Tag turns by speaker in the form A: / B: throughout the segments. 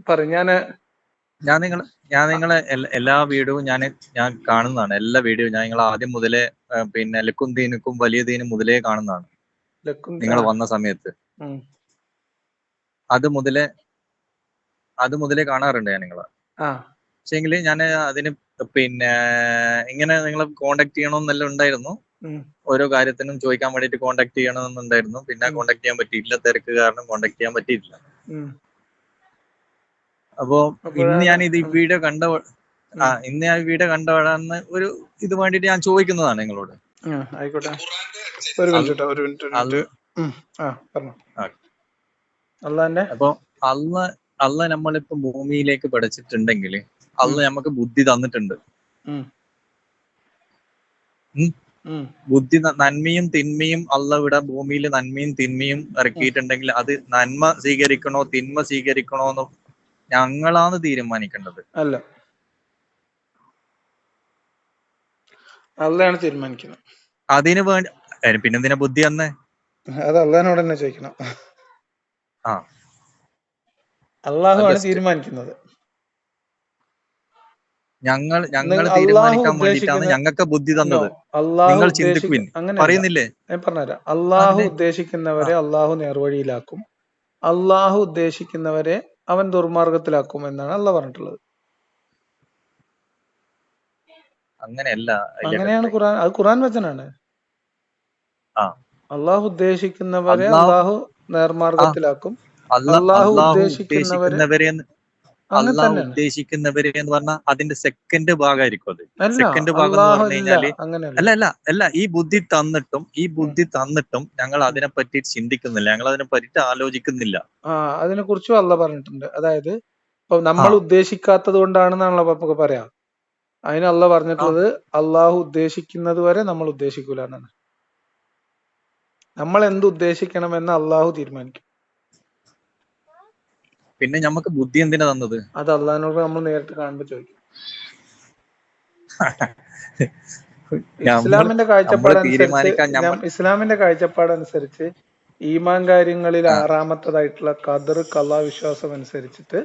A: പറയും.
B: ഞാൻ നിങ്ങളെ എല്ലാ വീഡിയോവും ഞാൻ കാണുന്നതാണ്. എല്ലാ വീഡിയോയും ഞാൻ നിങ്ങളെ ആദ്യം മുതലേ പിന്നെ ലക്കും ദീനുക്കും വലിയ ദീനും മുതലേ കാണുന്നതാണ്. നിങ്ങൾ വന്ന സമയത്ത് അത് മുതലേ കാണാറുണ്ട് ഞാൻ നിങ്ങളെ. പക്ഷേങ്കില് ഞാൻ അതിന് പിന്നെ ഇങ്ങനെ നിങ്ങളെ കോണ്ടാക്ട് ചെയ്യണമെന്നെല്ലാം ഉണ്ടായിരുന്നു. ഓരോ കാര്യത്തിനും ചോദിക്കാൻ വേണ്ടിട്ട് കോണ്ടാക്ട് ചെയ്യണമെന്നുണ്ടായിരുന്നു. പിന്നെ കോണ്ടാക്ട് ചെയ്യാൻ പറ്റിയില്ല, തിരക്ക് കാരണം കോണ്ടാക്ട് ചെയ്യാൻ പറ്റിയിട്ടില്ല. അപ്പോ ഇന്ന് ഞാൻ ഇത് ഈ വീഡിയോ കണ്ടവഴാന്ന് ഒരു ഇത് വേണ്ടിട്ട് ഞാൻ ചോദിക്കുന്നതാണ് നിങ്ങളോട്.
A: ആയിക്കോട്ടെ, ഒരു മിനിറ്റ്.
B: അപ്പൊ അള്ള നമ്മളിപ്പോ ഭൂമിയിലേക്ക് പഠിച്ചിട്ടുണ്ടെങ്കിൽ അള്ള നമുക്ക് ബുദ്ധി തന്നിട്ടുണ്ട്. ബുദ്ധി, നന്മയും തിന്മയും അള്ള ഇവിടെ ഭൂമിയിൽ നന്മയും തിന്മയും ഇറക്കിയിട്ടുണ്ടെങ്കിൽ അത് നന്മ സ്വീകരിക്കണോ തിന്മ സ്വീകരിക്കണോ എന്ന് ഞങ്ങളാണ് തീരുമാനിക്കേണ്ടത്.
A: അല്ല, അള്ളയാണ് തീരുമാനിക്കുന്നത്.
B: അതിന് വേണ്ടി പിന്നെന്തിനാ ബുദ്ധി അന്ന്?
A: അത് അള്ളഹാനോട് തന്നെ ചോദിക്കണം. അള്ളാഹുവാണ് തീരുമാനിക്കുന്നത്.
B: ഞങ്ങൾ തീരുമാനിക്കാൻ വേണ്ടിയിട്ടാണ് ഞങ്ങൾക്ക് ബുദ്ധി തന്നത്. നിങ്ങൾ ചിന്തിക്കുവിൻ. പറയുന്നില്ലേ?
A: ഞാൻ പറഞ്ഞുതരാം. അള്ളാഹു ഉദ്ദേശിക്കുന്നവരെ അള്ളാഹു നേർവഴിയിലാക്കും, അള്ളാഹു ഉദ്ദേശിക്കുന്നവരെ അവൻ ദുർമാർഗത്തിലാക്കും എന്നാണ് അള്ളാഹ് പറഞ്ഞിട്ടുള്ളത്. അങ്ങനെയാണ് ഖുർആൻ. അത് ഖുർആൻ വചനാണ്. അള്ളാഹു ഉദ്ദേശിക്കുന്നവരെ അള്ളാഹു നേർമാർഗത്തിലാക്കും, അള്ളാഹു ഉദ്ദേശിക്കുന്നവരെ
B: ഉദ്ദേശിക്കുന്നവര് എന്ന് പറഞ്ഞാൽ അതിന്റെ സെക്കൻഡ് ഭാഗമായിരിക്കും. അത് സെക്കൻഡ് ഭാഗം എന്ന് പറഞ്ഞു കഴിഞ്ഞാല് അല്ല ഈ ബുദ്ധി തന്നിട്ടും ഞങ്ങൾ അതിനെ പറ്റി ചിന്തിക്കുന്നില്ല, ഞങ്ങൾ അതിനെ പറ്റി ആലോചിക്കുന്നില്ല.
A: അതിനെ കുറിച്ചും അള്ളാഹ് പറഞ്ഞിട്ടുണ്ട്. അതായത് ഇപ്പൊ നമ്മൾ ഉദ്ദേശിക്കാത്തത് കൊണ്ടാണെന്നാണല്ലോ നമുക്ക് പറയാം. അതിന് അള്ളാഹ് പറഞ്ഞിട്ടുള്ളത് അള്ളാഹു ഉദ്ദേശിക്കുന്നത് വരെ നമ്മൾ ഉദ്ദേശിക്കൂല എന്നാണ്. നമ്മൾ എന്ത് ഉദ്ദേശിക്കണമെന്ന് അള്ളാഹു തീരുമാനിക്കും.
B: പിന്നെ നമുക്ക് ബുദ്ധി എന്തിനാ തന്നത്?
A: അത് അള്ളാഹിനോട് നമ്മൾ നേരിട്ട് കാണുമ്പോൾ ചോദിക്കും. ഇസ്ലാമിന്റെ കാഴ്ചപ്പാടനുസരിച്ച് ഈമാൻ കാര്യങ്ങളിൽ ആറാമത്തതായിട്ടുള്ള ഖദർ ഖളാ വിശ്വാസം അനുസരിച്ചിട്ട്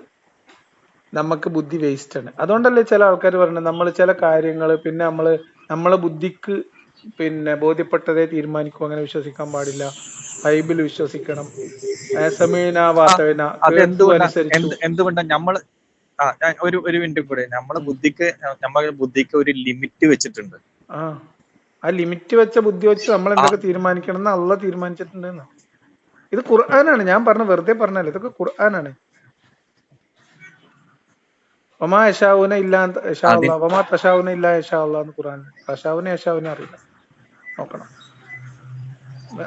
A: നമുക്ക് ബുദ്ധി വേസ്റ്റ് ആണ്. അതുകൊണ്ടല്ലേ ചില ആൾക്കാർ പറയുന്നത് നമ്മൾ ചില കാര്യങ്ങൾ പിന്നെ നമ്മളെ ബുദ്ധിക്ക് ബോധ്യപ്പെട്ടതേ തീരുമാനിക്കും, അങ്ങനെ വിശ്വസിക്കാൻ പാടില്ല, ബൈബിൾ വിശ്വസിക്കണം,
B: എന്തുകൊണ്ടാണ് നമ്മള് ഒരു മിനിറ്റ് കൂടെ നമ്മുടെ ബുദ്ധിക്ക് ഒരു ലിമിറ്റ് വെച്ചിട്ടുണ്ട്.
A: ആ ലിമിറ്റ് വെച്ച ബുദ്ധി വെച്ച് നമ്മൾ എന്തൊക്കെ തീരുമാനിക്കണം എന്ന് അള്ളാഹ് തീരുമാനിച്ചിട്ടുണ്ട്. ഇത് ഖുർആനാണ്, ഞാൻ വെറുതെ പറഞ്ഞല്ലോ, ഇതൊക്കെ ഖുർആനാണ്. വമാ യശാഊന ഇല്ലാ യശാ അല്ലാഹ് വമാ തശാഊന ഇല്ലാ യശാ അല്ലാഹ് എന്ന് ഖുർആൻ. യശാഊന അറിയില്ല, നോക്കണം.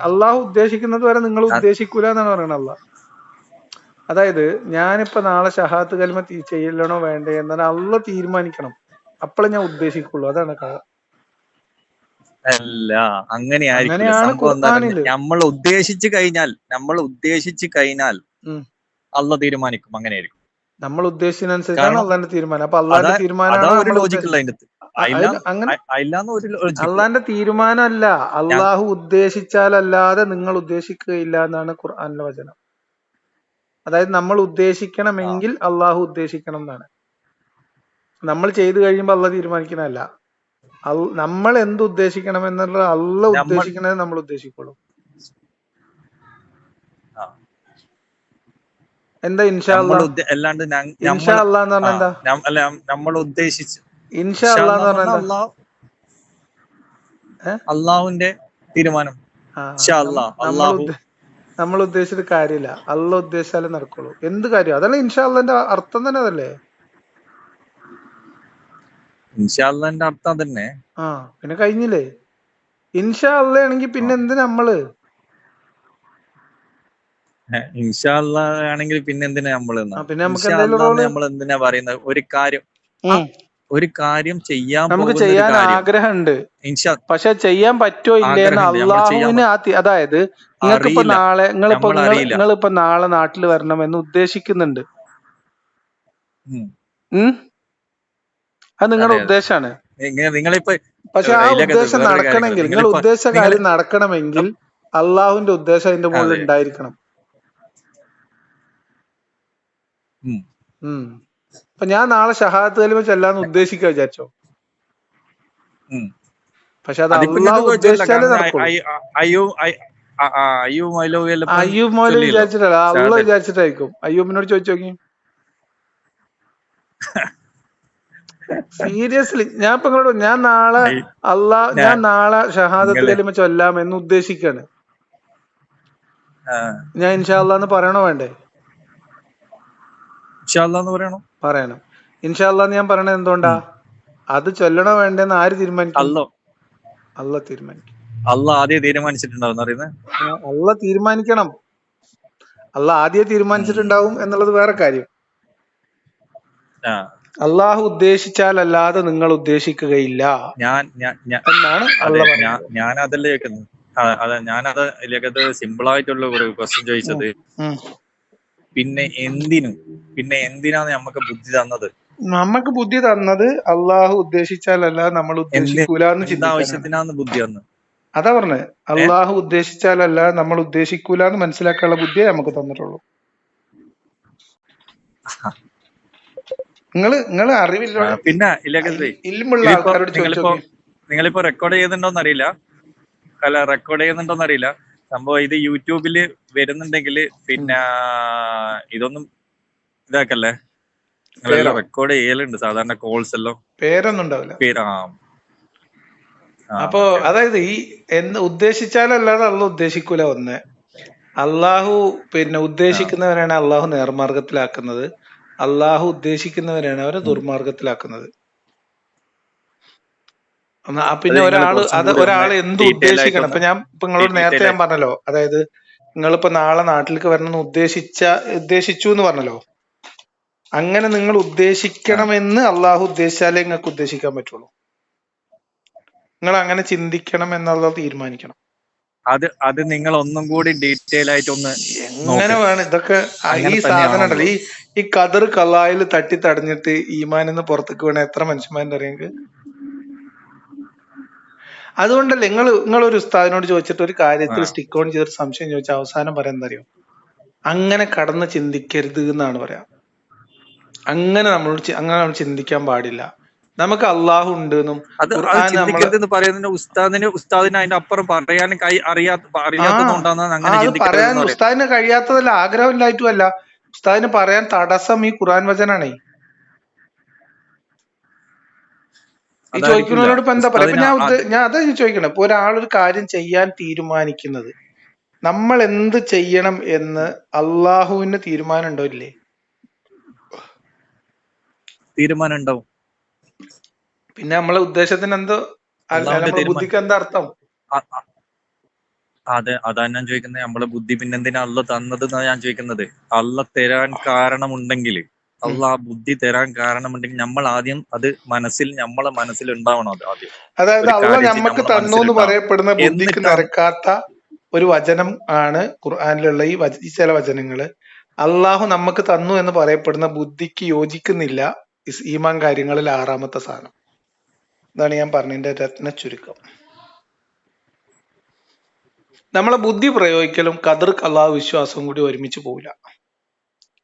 A: അള്ളാഹു ഉദ്ദേശിക്കുന്നത് വരെ നിങ്ങൾ ഉദ്ദേശിക്കൂല എന്നാണ് പറയുന്നത് അള്ളാഹ്. അതായത് ഞാനിപ്പോ നാളെ ഷഹാദത്ത് കലിമ ചെയ്യണോ വേണ്ടേ എന്നാണ് അള്ളാഹ് തീരുമാനിക്കണം, അപ്പോഴേ ഞാൻ ഉദ്ദേശിക്കുള്ളൂ. അതാണ് കഥ.
B: അല്ല, അങ്ങനെയാണ് ഖുർആനില്. നമ്മൾ ഉദ്ദേശിച്ചു കഴിഞ്ഞാൽ അള്ളാഹ് തീരുമാനിക്കും. അങ്ങനെയായിരിക്കും
A: നമ്മൾ ഉദ്ദേശിച്ചതിനനുസരിച്ചാണ് അള്ളാന്റെ തീരുമാനം. അപ്പൊ അള്ളാന്റെ തീരുമാനമാണ് അള്ളാന്റെ തീരുമാനമല്ല, അള്ളാഹു ഉദ്ദേശിച്ചാലല്ലാതെ നിങ്ങൾ ഉദ്ദേശിക്കുകയില്ല എന്നാണ് ഖുർആനിലെ വചനം. അതായത് നമ്മൾ ഉദ്ദേശിക്കണമെങ്കിൽ അള്ളാഹു ഉദ്ദേശിക്കണം എന്നാണ്. നമ്മൾ ചെയ്തു കഴിയുമ്പോൾ അള്ളാഹ് തീരുമാനിക്കുന്നതല്ല. നമ്മൾ എന്ത് ഉദ്ദേശിക്കണം എന്നുള്ള അള്ളാഹ് ഉദ്ദേശിക്കണത് നമ്മൾ ഉദ്ദേശിക്കുള്ളൂ. എന്താ ഇൻഷാ അല്ലാഹ്? ഇൻഷാ അല്ലാഹ് എന്ന് പറഞ്ഞാ എന്താ? ഇൻഷാ അല്ലാഹ് എന്ന് പറഞ്ഞാ എന്താ?
B: അള്ളാഹുവിന്റെ തീരുമാനം.
A: നമ്മൾ ഉദ്ദേശിച്ചിട്ട് കാര്യമില്ല, അള്ളാഹ് ഉദ്ദേശിച്ചാലേ നടക്കുള്ളൂ. എന്ത് കാര്യം അതല്ല ഇൻഷാ അല്ലാഹ്ന്റെ അർത്ഥം തന്നെ അതല്ലേ?
B: ഇൻഷാ അല്ലാഹ്ന്റെ അർത്ഥം തന്നെ.
A: പിന്നെ കഴിഞ്ഞില്ലേ? ഇൻഷാ അല്ലാഹ് ആണെങ്കിൽ പിന്നെ എന്ത് നമ്മള്
B: ഇൻഷാ അല്ലാഹ് ആണെങ്കിൽ പിന്നെ എന്തിനാ നമ്മള് നമ്മൾ എന്തിനാ പറയുന്നത്? ഒരു കാര്യം ചെയ്യാൻ
A: നമുക്ക് ചെയ്യാൻ ആഗ്രഹമുണ്ട്, പക്ഷെ ചെയ്യാൻ പറ്റോ ഇല്ലേന്ന് അള്ളാഹുവിന് അതായത് നിങ്ങൾക്കിപ്പോ നാളെ നിങ്ങളിപ്പോ നാളെ നാട്ടിൽ വരണം എന്ന് ഉദ്ദേശിക്കുന്നുണ്ട്. അത് നിങ്ങളുടെ ഉദ്ദേശമാണ്. പക്ഷെ ആ ഉദ്ദേശം നടക്കണമെങ്കിൽ, നിങ്ങൾ ഉദ്ദേശിച്ച കാര്യം നടക്കണമെങ്കിൽ അള്ളാഹുവിന്റെ ഉദ്ദേശം അതിന്റെ മുകളിൽ ഉണ്ടായിരിക്കണം. അപ്പൊ ഞാൻ നാളെ ഷഹാദത്ത് കലിമ ചെല്ലാന്ന് ഉദ്ദേശിക്കുക വിചാരിച്ചോ, പക്ഷെ അത്
B: അതിപ്പോ
A: അള്ളാഹ്
B: നിങ്ങൾക്ക് ചോദിച്ചില്ല.
A: ഉദ്ദേശിച്ചാലേ
B: കാരണം
A: നടക്കുള്ളൂ.
B: അയ്യൂബ് മൈലോവിയെല്ലാം
A: അയ്യൂബ് മൗലവി
B: ചൊല്ലിയല്ലോ.
A: വിചാരിച്ചിട്ടല്ല, അള്ളാഹ് വിചാരിച്ചിട്ടായിരിക്കും. അയ്യൂബിനോട് ചോദിച്ചു നോക്കി. സീരിയസ്ലി ഞാൻ ഇപ്പൊ നിങ്ങളോട് ഞാൻ നാളെ ഷഹാദത്ത് കലിമ ചൊല്ലാം എന്ന് ഉദ്ദേശിക്കാണ്. ഞാൻ ഇൻഷാ അല്ലാ എന്ന് പറയണോ വേണ്ടേ? പറയണം. ഇൻഷാ അല്ലാന്ന് ഞാൻ പറയണത് എന്തുകൊണ്ടാ? അത് ചൊല്ലണോ വേണ്ടെന്ന് ആര് തീരുമാനിക്കും? അള്ളാഹ് തീരുമാനിക്കും.
B: അള്ളാഹ് ആദ്യം തീരുമാനിച്ചിട്ടുണ്ടാവും.
A: അള്ളാഹ് തീരുമാനിക്കണം. അള്ളാഹ് ആദ്യം തീരുമാനിച്ചിട്ടുണ്ടാവും എന്നുള്ളത് വേറെ കാര്യം. അള്ളാഹു ഉദ്ദേശിച്ചാലല്ലാതെ നിങ്ങൾ ഉദ്ദേശിക്കുകയില്ല എന്നാണ് അള്ളാഹ് പറയുന്നത്.
B: ഞാനതല്ലേ കേൾക്കുന്നത്. ഞാനത് സിമ്പിൾ ആയിട്ടുള്ള ഒരു ക്വസ്റ്റ്യൻ ചോദിച്ചത്. പിന്നെ എന്തിനാണ് നമുക്ക് ബുദ്ധി തന്നത്?
A: നമുക്ക് ബുദ്ധി തന്നത് അള്ളാഹു ഉദ്ദേശിച്ചാലല്ലാതെ നമ്മൾ ഉദ്ദേശിക്കൂലെന്ന്
B: ചിന്തിക്കാനാണ് ബുദ്ധി തന്നത്.
A: അതാ പറഞ്ഞത്. അള്ളാഹു ഉദ്ദേശിച്ചാലല്ലാതെ നമ്മൾ ഉദ്ദേശിക്കൂലെന്ന് മനസ്സിലാക്കാനുള്ള ബുദ്ധിയെ നമുക്ക് തന്നിട്ടുള്ളൂ. നിങ്ങള് അറിവില്ല.
B: പിന്നെ
A: ഇൽമുള്ള ആൾക്കാരോട് ചോദിച്ചോ.
B: നിങ്ങളിപ്പോ റെക്കോർഡ് ചെയ്യുന്നുണ്ടോന്നറിയില്ല. സംഭവം ഇത് യൂട്യൂബില് വരുന്നുണ്ടെങ്കിൽ പിന്നെ ഇതൊന്നും ഇതാക്കല്ലേ. നിങ്ങളെല്ലാം റെക്കോർഡ് ചെയ്യലുണ്ട് സാധാരണ കോൾസ് എല്ലാം.
A: പേരൊന്നും ഉണ്ടാവില്ല. അപ്പോ അതായത് ഈ ഉദ്ദേശിച്ചാലല്ലാതെ അള്ളാഹ് ഉദ്ദേശിക്കൂല. ഒന്ന്, അള്ളാഹു ഉദ്ദേശിക്കുന്നവരാണ് അള്ളാഹു നേർമാർഗത്തിലാക്കുന്നത്. അള്ളാഹു ഉദ്ദേശിക്കുന്നവരാണ് അവരെ ദുർമാർഗത്തിലാക്കുന്നത്. പിന്നെ ഒരാള് എന്ത് ഉദ്ദേശിക്കണം. ഇപ്പൊ നിങ്ങളോട് നേരത്തെ ഞാൻ പറഞ്ഞല്ലോ, അതായത് നിങ്ങളിപ്പോ നാളെ നാട്ടിലേക്ക് വരണമെന്ന് ഉദ്ദേശിച്ചു എന്ന് പറഞ്ഞല്ലോ. അങ്ങനെ നിങ്ങൾ ഉദ്ദേശിക്കണമെന്ന് അള്ളാഹു ഉദ്ദേശിച്ചാലേ നിങ്ങൾക്ക് ഉദ്ദേശിക്കാൻ പറ്റുള്ളൂ. നിങ്ങൾ അങ്ങനെ ചിന്തിക്കണം എന്നുള്ളത് തീരുമാനിക്കണം.
B: അത് നിങ്ങൾ ഒന്നും കൂടി ഡീറ്റെയിൽ ആയിട്ട് ഒന്ന്
A: എങ്ങനെ വേണം ഇതൊക്കെ. ഈ സാധനം ഉണ്ടല്ലോ, ഈ ഖദർ ഖലായിൽ തട്ടി തടഞ്ഞിട്ട് ഈമാനിന്ന് പുറത്തേക്ക് വീണ എത്ര മനുഷ്യന്മാരുടെ അറിയെങ്കിൽ. അതുകൊണ്ടല്ലേ നിങ്ങളൊരു ഉസ്താദിനോട് ചോദിച്ചിട്ട് ഒരു കാര്യത്തിൽ സ്റ്റിക്ക് ഓൺ ചെയ്തൊരു സംശയം ചോദിച്ചാൽ അവസാനം പറയാൻ എന്താ അറിയോ? അങ്ങനെ കടന്ന് ചിന്തിക്കരുത് എന്നാണ് പറയാ. അങ്ങനെ നമ്മൾ ചിന്തിക്കാൻ പാടില്ല. നമുക്ക് അള്ളാഹു ഉണ്ട് എന്നും
B: ഉസ്താദിന് അതിന്റെ അപ്പുറം പറയാൻ
A: പറയാൻ ഉസ്താദിന് കഴിയാത്തതല്ല, ആഗ്രഹമില്ലായിട്ടുമല്ല. ഉസ്താദിന് പറയാൻ തടസ്സം ഈ ഖുർആൻ വചനാണേ. ഈ ചോദിക്കുന്നവരോട് ഇപ്പൊ എന്താ പറയാ? ഇപ്പൊ ഞാൻ അതാ ചോദിക്കണം. ഇപ്പൊ ഒരാളൊരു കാര്യം ചെയ്യാൻ തീരുമാനിക്കുന്നത്, നമ്മൾ എന്ത് ചെയ്യണം എന്ന് അള്ളാഹുവിന് തീരുമാനം ഉണ്ടോ ഇല്ലേ?
B: തീരുമാനം ഉണ്ടാവും.
A: പിന്നെ നമ്മളെ ഉദ്ദേശത്തിന് എന്തോ നമ്മളെ ബുദ്ധിക്ക് എന്താ അർത്ഥം?
B: അതാ ഞാൻ ചോദിക്കുന്നത്. നമ്മളെ ബുദ്ധി പിന്നെന്തിനാ അള്ള തന്നത് എന്നാ ഞാൻ ചോദിക്കുന്നത്. അള്ള തരാൻ കാരണമുണ്ടെങ്കിൽ, അള്ളാഹ് ബുദ്ധി തരാൻ കാരണമുണ്ടെങ്കിൽ നമ്മൾ ആദ്യം അത് നമ്മളെ മനസ്സിൽ ഉണ്ടാവണം. അത് ആദ്യം,
A: അതായത് അള്ളാഹ് നമുക്ക് തന്നു എന്ന് പറയപ്പെടുന്ന ബുദ്ധിക്ക് നിരക്കാത്ത ഒരു വചനം ആണ് ഖുർആനിലുള്ള ഈ ചില വചനങ്ങള്. അള്ളാഹു നമുക്ക് തന്നു എന്ന് പറയപ്പെടുന്ന ബുദ്ധിക്ക് യോജിക്കുന്നില്ല. ഈമാൻ കാര്യങ്ങളിൽ 6ാമത്തെ സാധനം. ഇതാണ് ഞാൻ പറഞ്ഞതിന്റെ രത്ന ചുരുക്കം. നമ്മളെ ബുദ്ധി പ്രയോഗിക്കലും ഖദർ അള്ളാഹു വിശ്വാസവും കൂടി ഒരുമിച്ച് പോവില്ല.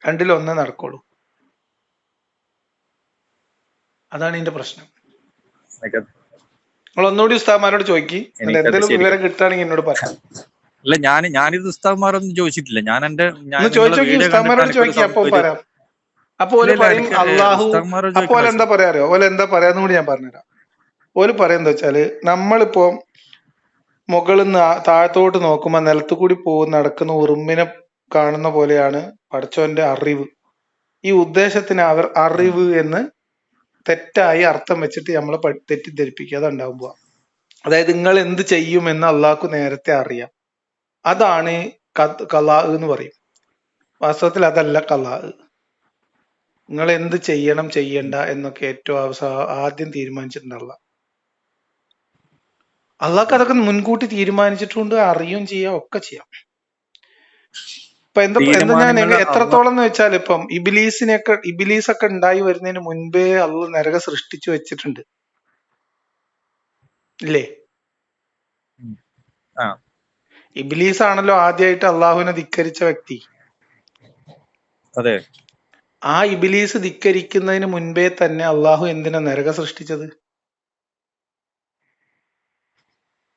A: രണ്ടിലൊന്നേ നടക്കുള്ളൂ. അതാണ് ഇതിന്റെ പ്രശ്നം. നിങ്ങൾ ഒന്നുകൂടി ഉസ്താദ്മാരോട് ചോദിക്കി, എന്തെങ്കിലും വിവരം കിട്ടുകയാണെങ്കിൽ എന്നോട് പറയാം.
B: അല്ല, ഞാനിത് ഉസ്താദ്മാരൊന്നും ചോദിച്ചിട്ടില്ല.
A: ഉസ്താദ്മാരോട് ചോദിക്കുക, അപ്പൊ പറയാം. അപ്പൊ ഓല് പറയും അള്ളാഹു. അപ്പൊ ഓല എന്താ പറയാ അറിയോ? ഓല എന്താ പറയാന്ന് കൂടി ഞാൻ പറഞ്ഞുതരാം. ഓല് പറയാന്ന് വെച്ചാല്, നമ്മളിപ്പോ മുകളിൽ നിന്ന് താഴത്തോട്ട് നോക്കുമ്പോ നിലത്തു കൂടി നടക്കുന്ന ഉറുമ്പിനെ കാണുന്ന പോലെയാണ് പടച്ചോന്റെ അറിവ്. ഈ ഉദ്ദേശത്തിന് അറിവ് എന്ന് തെറ്റായി അർത്ഥം വെച്ചിട്ട് നമ്മളെ തെറ്റിദ്ധരിപ്പിക്കുക. അതുണ്ടാവുമ്പോ അതായത് നിങ്ങൾ എന്ത് ചെയ്യുമെന്ന് അള്ളാഹ്ക്ക് നേരത്തെ അറിയാം. അതാണ് ഖലാ എന്ന് പറയും. വാസ്തവത്തിൽ അതല്ല ഖലാ. നിങ്ങൾ എന്ത് ചെയ്യണം ചെയ്യണ്ട എന്നൊക്കെ ഏറ്റവും ആദ്യം തീരുമാനിച്ചിട്ടുണ്ടല്ല. അള്ളാഹ്ക്ക് അതൊക്കെ മുൻകൂട്ടി തീരുമാനിച്ചിട്ടുണ്ട്, അറിയുകയും ചെയ്യാം, ഒക്കെ ചെയ്യാം. ഇപ്പൊ എന്താ ഞാൻ എത്രത്തോളം എന്ന് വെച്ചാൽ, ഇപ്പം ഇബിലീസൊക്കെ ഉണ്ടായി വരുന്നതിന് മുൻപേ അള്ളാഹ് നരകം സൃഷ്ടിച്ചു വെച്ചിട്ടുണ്ട്, ഇല്ലേ? ഇബിലീസ് ആണല്ലോ ആദ്യമായിട്ട് അള്ളാഹുവിനെ ധിക്കരിച്ച വ്യക്തി.
B: അതെ.
A: ആ ഇബിലീസ് ധിക്കരിക്കുന്നതിന് മുൻപേ തന്നെ അള്ളാഹു എന്തിനാ നരകം സൃഷ്ടിച്ചത്?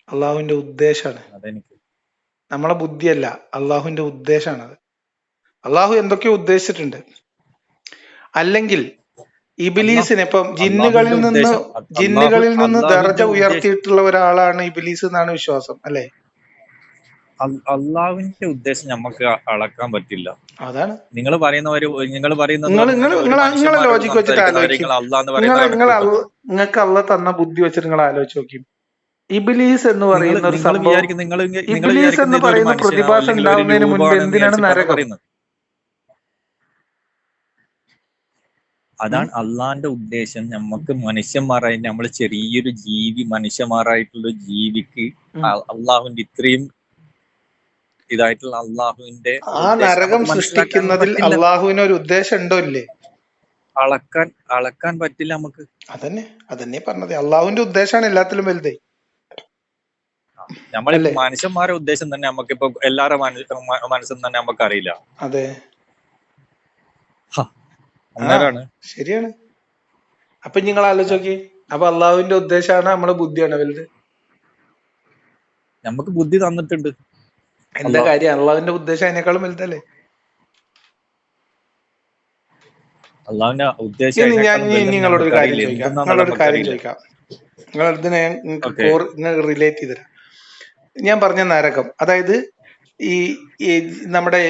A: അള്ളാഹുവിന്റെ ഉദ്ദേശമാണ്,
B: അതെനിക്ക്
A: നമ്മളെ ബുദ്ധിയല്ല, അള്ളാഹുവിന്റെ ഉദ്ദേശമാണത്. അള്ളാഹു എന്തൊക്കെയോ ഉദ്ദേശിച്ചിട്ടുണ്ട്. അല്ലെങ്കിൽ ഇബിലീസിനെ ഇപ്പം
B: അള്ളാഹുവിന്റെ ഉദ്ദേശം
A: ജിന്നുകളിൽ നിന്ന് ദർജ
B: അള്ളാഹുവിന്റെ ഉദ്ദേശം
A: ഉയർത്തിയിട്ടുള്ള ഒരാളാണ് ഇബിലീസ് എന്നാണ് വിശ്വാസം, അല്ലെ?
B: അള്ളാഹുവിന്റെ ഉദ്ദേശം നമുക്ക് അളക്കാൻ പറ്റില്ല.
A: അതാണ്
B: നിങ്ങൾ പറയുന്നവര് നിങ്ങൾ പറയുന്നത്
A: നിങ്ങളെ ലോജിക്ക് വെച്ചിട്ട് ആലോചിക്കും. നിങ്ങൾക്ക് അള്ള തന്ന ബുദ്ധി വെച്ചിട്ട് നിങ്ങൾ ആലോചിച്ച് നോക്കും. ഇബിലീസ് എന്ന് പറയുന്ന ഒരു സംഭവം, ഇബിലീസ് എന്ന് പറയുന്ന പ്രതിഭാസം ഉണ്ടാവുന്നതിന് മുൻപ് എന്തിനാണ് നരകം?
B: അതാണ് അള്ളാന്റെ ഉദ്ദേശം. നമുക്ക് മനുഷ്യന്മാരായി നമ്മൾ ചെറിയൊരു ജീവി, മനുഷ്യന്മാരായിട്ടുള്ള ജീവിക്ക് അള്ളാഹുവിന്റെ ഇത്രയും ഇതായിട്ടുള്ള അള്ളാഹുവിന്റെ
A: ആ നരകം സൃഷ്ടിക്കുന്നതിൽ അള്ളാഹുവിന് ഒരു ഉദ്ദേശം ഉണ്ടോ ഇല്ലേ?
B: അളക്കാൻ പറ്റില്ല നമുക്ക്.
A: അതന്നെ പറഞ്ഞത്, അള്ളാഹുവിന്റെ ഉദ്ദേശമാണ് എല്ലാത്തിലും വലുത്.
B: നമ്മളിപ്പോ മനുഷ്യന്മാരുടെ ഉദ്ദേശം തന്നെ നമുക്കിപ്പോ എല്ലാവരുടെ മനസ്സും തന്നെ നമുക്ക് അറിയില്ല.
A: അതെ, ശരിയാണ്. അപ്പൊ നിങ്ങൾ ആലോചിച്ച് നോക്കി, അപ്പൊ അള്ളാഹുവിന്റെ ഉദ്ദേശമാണ് നമ്മളെ ബുദ്ധിയാണ് വലുത്?
B: നമുക്ക് ബുദ്ധി തന്നിട്ടുണ്ട്.
A: എന്താ കാര്യം? അള്ളാഹുവിന്റെ ഉദ്ദേശം അതിനേക്കാളും വലുതല്ലേ? ഞാൻ നിങ്ങളോടൊരു കാര്യം ചോദിക്കാം, നിങ്ങൾ ഇതിനെ റിലേറ്റ് ചെയ്തരാം. ഞാൻ പറഞ്ഞ നരകം, അതായത് ഈ നമ്മുടെ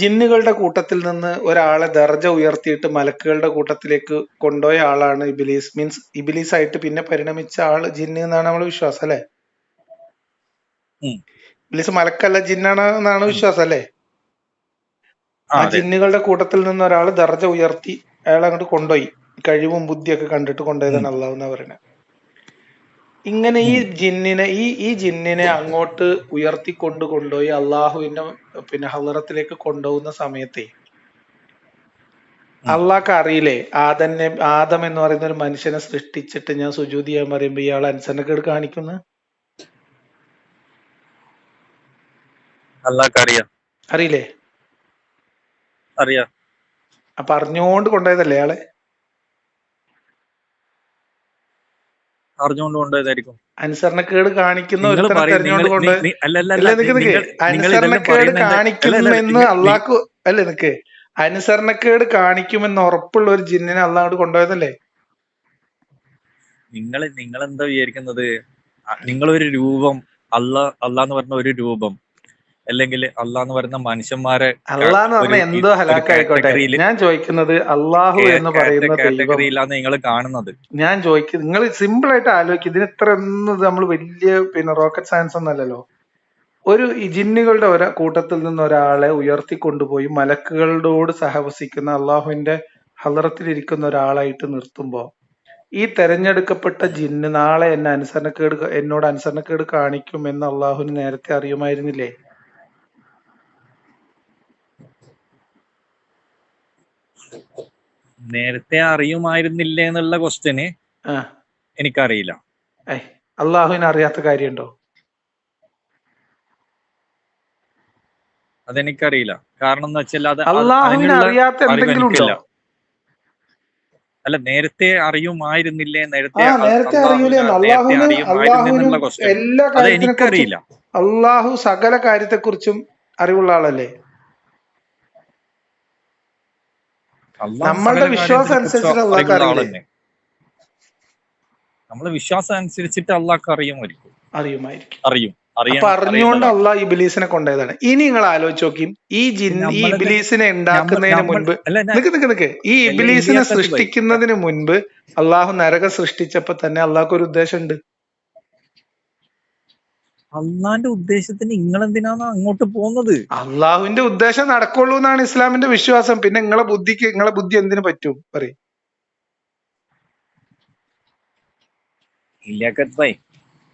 A: ജിന്നുകളുടെ കൂട്ടത്തിൽ നിന്ന് ഒരാളെ ദർജ ഉയർത്തിയിട്ട് മലക്കുകളുടെ കൂട്ടത്തിലേക്ക് കൊണ്ടുപോയ ആളാണ് ഇബിലീസ്. മീൻസ് ഇബിലീസ് ആയിട്ട് പിന്നെ പരിണമിച്ച ആള് ജിന്ന് എന്നാണ് നമ്മളെ വിശ്വാസം, അല്ലെ? ഇബിലീസ് മലക്കല്ല, ജിന്നാണ് എന്നാണ് വിശ്വാസം, അല്ലെ? ആ ജിന്നുകളുടെ കൂട്ടത്തിൽ നിന്ന് ഒരാൾ ദർജ ഉയർത്തി അയാൾ അങ്ങോട്ട് കൊണ്ടുപോയി, കഴിവും ബുദ്ധിയൊക്കെ കണ്ടിട്ട് കൊണ്ടുപോയതാണ് അള്ളാഹു എന്നാ പറയുന്നത്. ഇങ്ങനെ ഈ ജിന്നിനെ അങ്ങോട്ട് കൊണ്ടുപോയി അള്ളാഹുവിന്റെ ഹളറത്തിലേക്ക് കൊണ്ടുപോകുന്ന സമയത്തെ അള്ളാഹ്ക്ക് അറിയില്ലേ ആദം എന്ന് പറയുന്ന ഒരു മനുഷ്യനെ സൃഷ്ടിച്ചിട്ട് ഞാൻ സുജൂദ് ചെയ്യാൻ പറയുമ്പോ ഇയാൾ അനുസരണക്കേട് കാണിക്കുന്ന? അറിയില്ലേ?
B: അറിയാം.
A: അപ്പൊ അറിഞ്ഞുകൊണ്ട് കൊണ്ടുപോയതല്ലേ അയാളെ?
B: അറിഞ്ഞുകൊണ്ട് കൊണ്ടുപോയതായിരിക്കും.
A: അനുസരണക്കേട് കാണിക്കുന്ന ഒരുത്തനെ തെരഞ്ഞുകൊണ്ട് കൊണ്ടുപോയി. അനുസരണക്കേട് കാണിക്കുമെന്ന് അള്ളാഹ്ക്ക് അനുസരണക്കേട് കാണിക്കുമെന്ന് ഉറപ്പുള്ള ഒരു ജിന്നിനെ അള്ളാഹ് കൊണ്ടുപോയതല്ലേ?
B: നിങ്ങൾ എന്താ വിചാരിക്കുന്നത്? നിങ്ങളൊരു രൂപം, അള്ളാന്ന് പറഞ്ഞ ഒരു രൂപം, അല്ലെങ്കിൽ അള്ളാന്ന് പറയുന്ന മനുഷ്യന്മാരെ,
A: അള്ളാന്ന് പറഞ്ഞ എന്തോ ഹലാക്കായിക്കോട്ടെ, ഞാൻ ചോദിക്കുന്നത് അള്ളാഹു എന്ന് പറയുന്ന
B: കാറ്റഗറിയിലാണ് നിങ്ങൾ കാണുന്നത്.
A: ഞാൻ ചോദിക്കുന്നത്, നിങ്ങൾ സിമ്പിൾ ആയിട്ട് ആലോചിക്കും, ഇതിന് ഇത്ര ഒന്നും നമ്മൾ വലിയ റോക്കറ്റ് സയൻസ് ഒന്നല്ലല്ലോ. ഒരു ജിന്നുകളുടെ കൂട്ടത്തിൽ നിന്ന് ഒരാളെ ഉയർത്തിക്കൊണ്ടുപോയി മലക്കുകളോട് സഹവസിക്കുന്ന അള്ളാഹുവിന്റെ ഹളറത്തിലിരിക്കുന്ന ഒരാളായിട്ട് നിർത്തുമ്പോ ഈ തെരഞ്ഞെടുക്കപ്പെട്ട ജിന്ന് നാളെ എന്നോട് അനുസരണക്കേട് കാണിക്കും എന്ന് അള്ളാഹുവിന് നേരത്തെ അറിയുമായിരുന്നില്ലേ?
B: നേരത്തെ അറിയുമായിരുന്നില്ലേ എന്നുള്ള ക്വസ്റ്റ്യന് എനിക്കറിയില്ല.
A: അള്ളാഹുവിന് അറിയാത്ത കാര്യമുണ്ടോ?
B: അതെനിക്കറിയില്ല. കാരണം എന്ന് വെച്ചാൽ
A: അള്ളാഹുവിന് അറിയാത്ത എന്തെങ്കിലും ഉണ്ടോ?
B: അല്ല, നേരത്തെ അറിയുമായിരുന്നില്ലേ,
A: നേരത്തെ അറിയൂലേ? അള്ളാഹുവിന് എല്ലാ കാര്യത്തിനെക്കുറിച്ചും, അള്ളാഹു സകല കാര്യത്തെക്കുറിച്ചും അറിവുള്ള ആളല്ലേ? നമ്മളുടെ വിശ്വാസം അനുസരിച്ചിട്ട് അള്ളാഹ്ക്ക് അറിയില്ലേ?
B: നമ്മളെ വിശ്വാസം അനുസരിച്ചിട്ട് അള്ളാഹ്ക്ക് അറിയുമായിരിക്കും.
A: അപ്പൊ അറിഞ്ഞുകൊണ്ട് അള്ളാഹ് ഇബിലീസിനെ കൊണ്ടുപോയതാണ്. ഇനി നിങ്ങൾ ആലോചിച്ച് നോക്കി, ഈ ഇബിലീസിനെ ഉണ്ടാക്കുന്നതിന് മുൻപ് ഈ ഇബിലീസിനെ സൃഷ്ടിക്കുന്നതിന് മുൻപ് അള്ളാഹു നരകം സൃഷ്ടിച്ചപ്പോ തന്നെ അള്ളാഹ്ക്ക് ഒരു ഉദ്ദേശമുണ്ട്.
B: അള്ളാന്റെ ഉദ്ദേശത്തിന് നിങ്ങൾ എന്തിനാണ് അങ്ങോട്ട് പോകുന്നത്?
A: അള്ളാഹുവിന്റെ ഉദ്ദേശം നടക്കുള്ളൂ എന്നാണ് ഇസ്ലാമിന്റെ വിശ്വാസം. പിന്നെ നിങ്ങളെ ബുദ്ധി എന്തിനു പറ്റും പറയും?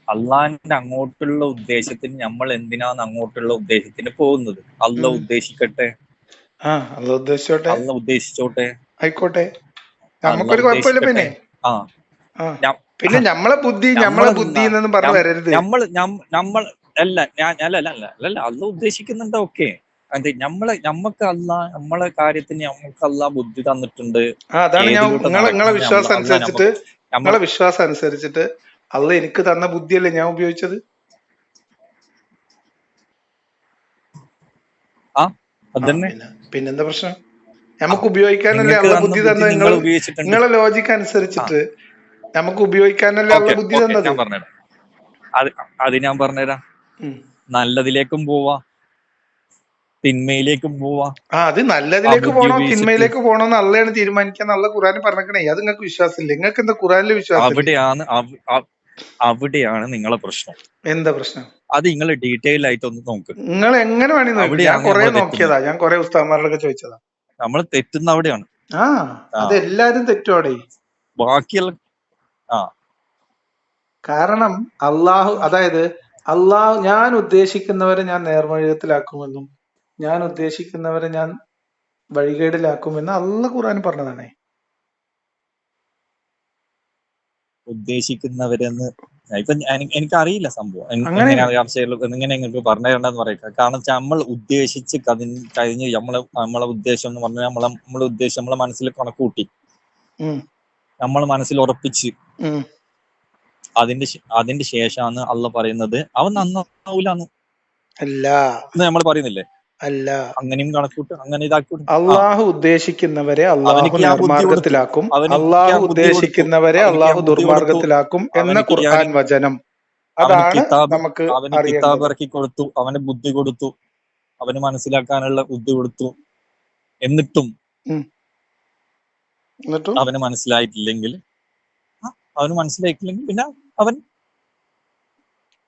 B: അള്ളാന്റെ അങ്ങോട്ടുള്ള ഉദ്ദേശത്തിന് നമ്മൾ എന്തിനാണ് അങ്ങോട്ടുള്ള ഉദ്ദേശത്തിന് പോകുന്നത്? അള്ളാഹ് ഉദ്ദേശിക്കട്ടെ, അള്ളാഹ് ഉദ്ദേശിച്ചോട്ടെ,
A: ആയിക്കോട്ടെ, നമുക്കൊരു കുഴപ്പമില്ല. പിന്നെ നമ്മളെ ബുദ്ധി എന്നൊന്നും പറഞ്ഞു വരരുത്.
B: അല്ല, അള്ളാഹ് ഉദ്ദേശിക്കുന്നുണ്ട്. ഓക്കെ, അതെ, നമ്മക്ക് നമ്മളെ കാര്യത്തിന് നമ്മക്ക് ബുദ്ധി തന്നിട്ടുണ്ട്.
A: അതാണ് ഞാൻ
B: ഏതിലോട്ട്
A: നിങ്ങളെ
B: നടക്കണം
A: വിശ്വാസം അനുസരിച്ചിട്ട്
B: നമ്മൾ
A: അള്ള എനിക്ക് തന്ന ബുദ്ധിയല്ലേ ഞാൻ ഉപയോഗിച്ചത്.
B: അതന്നെ
A: പിന്നെന്താ പ്രശ്നം? നമുക്ക് ഉപയോഗിക്കാനല്ലേ അള്ള ബുദ്ധി തന്നത്. നിങ്ങളെ ലോജിക്ക് അനുസരിച്ചിട്ട് നമുക്ക് ഉപയോഗിക്കാനല്ലേ അള്ള ബുദ്ധി തന്നത്.
B: ഞാൻ പറഞ്ഞുതരാം. അത് ഞാൻ പറഞ്ഞുതരാം. നല്ലതിലേക്കും പോവാ, തിന്മയിലേക്കും പോവാ.
A: അത് നല്ലതിലേക്ക് പോണോ തിന്മയിലേക്ക് പോണോ എന്ന് അള്ളയാണ് തീരുമാനിക്കാന്ന് അള്ള ഖുറാനിൽ പറഞ്ഞേ. അത് നിങ്ങൾക്ക് വിശ്വാസമില്ല. നിങ്ങൾക്ക് എന്താ ഖുറാനിൽ വിശ്വാസം?
B: അവിടെയാണ് നിങ്ങളെ പ്രശ്നം.
A: എന്താ പ്രശ്നം?
B: അത് നിങ്ങൾ ഡീറ്റെയിൽ ആയിട്ട് ഒന്ന് നോക്ക്.
A: നിങ്ങൾ എങ്ങനെ വേണമെങ്കിൽ നോക്കി. ഞാൻ കുറെ നോക്കിയതാ, ഞാൻ കുറെ ഉസ്താദ്മാരോടൊക്കെ ചോദിച്ചതാ.
B: നമ്മൾ തെറ്റുന്ന അവിടെയാണ്.
A: അത് എല്ലാരും തെറ്റോടെ.
B: ബാക്കിയുള്ള
A: കാരണം അള്ളാഹു ഞാൻ ഉദ്ദേശിക്കുന്നവരെ ഞാൻ നേർവഴികത്തിലാക്കുമെന്നും ഞാൻ ഉദ്ദേശിക്കുന്നവരെ ഞാൻ വഴികേടിലാക്കുമെന്ന് അള്ള ഖുർആൻ പറഞ്ഞതാണേ.
B: ഉദ്ദേശിക്കുന്നവരെന്ന് ഇപ്പൊ എനിക്കറിയില്ല സംഭവം എങ്ങനെ നിങ്ങൾക്ക് പറഞ്ഞു തരണ്ടെന്ന് പറയാം. കാരണം നമ്മൾ ഉദ്ദേശിച്ച് കഴിഞ്ഞ് നമ്മളെ ഉദ്ദേശം എന്ന് പറഞ്ഞാൽ നമ്മളെ ഉദ്ദേശം നമ്മളെ മനസ്സിൽ കണക്കൂട്ടി, നമ്മൾ മനസ്സിൽ ഉറപ്പിച്ച് അതിന്റെ ശേഷമാണ് അള്ള പറയുന്നത് അവൻ നന്നാവൂലെന്ന്.
A: അല്ല
B: നമ്മൾ പറയുന്നില്ലേ?
A: അല്ല,
B: അങ്ങനെയും കണക്കൂട്ട്, അങ്ങനെ ഇതാക്കൂട്ട്.
A: അള്ളാഹു ഉദ്ദേശിക്കുന്നവരെ അള്ളാഹു നിർമാർഗത്തിലാക്കും, അള്ളാഹു ഉദ്ദേശിക്കുന്നവരെ അള്ളാഹു ദുർമാർഗത്തിലാക്കും എന്ന ഖുർആൻ വചനം. അതാണ് നമുക്ക്
B: കിതാബ് ഇറക്കി കൊടുത്തു, അവന് ബുദ്ധി കൊടുത്തു, അവന് മനസ്സിലാക്കാനുള്ള ബുദ്ധി കൊടുത്തു. എന്നിട്ടും അവന് മനസ്സിലായിട്ടില്ലെങ്കിൽ പിന്നെ അവൻ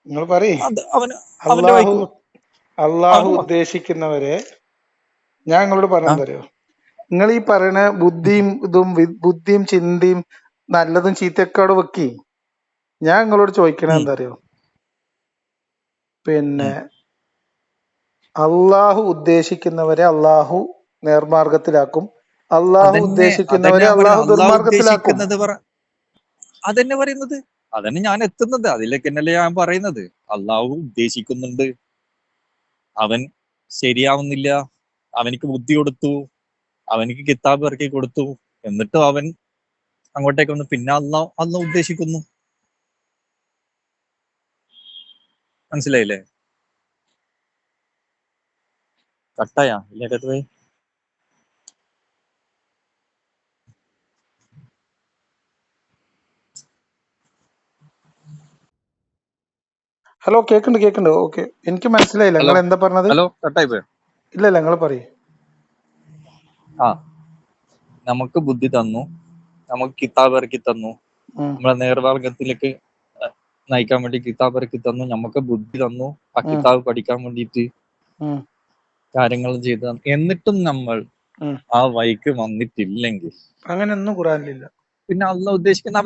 A: നിങ്ങൾ പറയും അള്ളാഹു ഉദ്ദേശിക്കുന്നവരെ. ഞാൻ നിങ്ങളോട് പറയാൻ തരുമോ? നിങ്ങൾ ഈ പറയണ ബുദ്ധിയും ചിന്തയും നല്ലതും ചീത്തയൊക്കെ അവിടെ വെക്കി. ഞാൻ നിങ്ങളോട് ചോദിക്കണ എന്താ അറിയോ? പിന്നെ അള്ളാഹു ഉദ്ദേശിക്കുന്നവരെ അള്ളാഹു നേർമാർഗത്തിലാക്കും, അള്ളാഹു ഉദ്ദേശിക്കുന്നവരെ അള്ളാഹു ദുർമാർഗത്തിലാക്കും.
B: അതന്നെ പറയുന്നത്, അതന്നെ ഞാൻ എത്തുന്നത്, അതിലേക്ക് തന്നെയല്ലേ ഞാൻ പറയുന്നത്. അള്ളാഹു ഉദ്ദേശിക്കുന്നുണ്ട്, അവൻ ശരിയാവുന്നില്ല, അവനിക്ക് ബുദ്ധി കൊടുത്തു, അവനിക്ക് കിതാബ് ഇറക്കി കൊടുത്തു, എന്നിട്ടും അവൻ അങ്ങോട്ടേക്ക് വന്നു. പിന്നെ അള്ളാഹു ഉദ്ദേശിക്കുന്നു. മനസ്സിലായില്ലേ? കട്ടായാ ഇല്ലേക്കത്ത് പോയി?
A: ഹലോ, കേക്കുന്നുണ്ട്. ഓക്കെ, എനിക്ക് മനസ്സിലായില്ല നിങ്ങൾ എന്താ പറഞ്ഞത്.
B: ഹലോ, കട്ടായി പോയോ?
A: ഇല്ല, നിങ്ങൾ പറയൂ.
B: നമുക്ക് ബുദ്ധി തന്നു, നമുക്ക് കിതാബ് ഇറക്കി തന്നു, നമ്മളെ നേർമാർഗത്തിലേക്ക് നയിക്കാൻ വേണ്ടി കിതാബ് ഇറക്കി തന്നു, നമുക്ക് ബുദ്ധി തന്നു, ആ കിതാബ് പഠിക്കാൻ വേണ്ടിയിട്ട് കാര്യങ്ങൾ ചെയ്തു തന്നു. എന്നിട്ടും നമ്മൾ ആ വഴിക്ക് വന്നിട്ടില്ലെങ്കിൽ
A: അങ്ങനെയൊന്നും ഖുറാനിലില്ല.
B: പിന്നെ അള്ളാഹ് ഉദ്ദേശിക്കുന്ന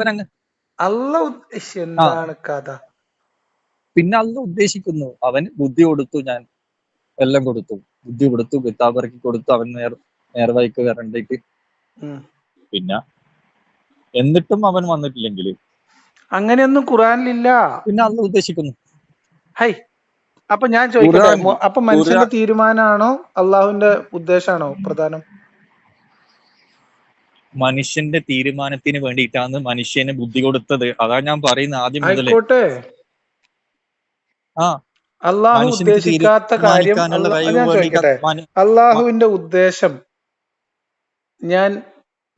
A: എന്താണ് കഥ?
B: പിന്നെ അള്ളാഹ് ഉദ്ദേശിക്കുന്നു, അവന് ബുദ്ധി കൊടുത്തു, ഞാൻ എല്ലാം കൊടുത്തു, ബുദ്ധി കൊടുത്തു, കിതാബ് ഇറക്കി കൊടുത്തു, അവൻ നേർവഴിക്ക് വരണ്ടേക്ക്. പിന്നെ എന്നിട്ടും അവൻ വന്നിട്ടില്ലെങ്കിൽ
A: അങ്ങനെയൊന്നും ഖുറാനിലില്ല.
B: പിന്നെ അള്ളാഹ് ഉദ്ദേശിക്കുന്നു.
A: അപ്പൊ ഞാൻ ചോദിക്കട്ടെ, അപ്പൊ മനുഷ്യന്റെ തീരുമാനമാണോ അള്ളാഹുവിന്റെ ഉദ്ദേശമാണോ പ്രധാനം?
B: മനുഷ്യന്റെ തീരുമാനത്തിന് വേണ്ടിയിട്ടാണ് മനുഷ്യന് ബുദ്ധി കൊടുത്തത്. അതാ ഞാൻ പറയുന്നത് ആദ്യം മുതലേ.
A: ആയിക്കോട്ടെ, അള്ളാഹു ഉദ്ദേശിക്കാത്ത കാര്യം ഞാൻ ചോദിക്കട്ടെ. അള്ളാഹുവിന്റെ ഉദ്ദേശം ഞാൻ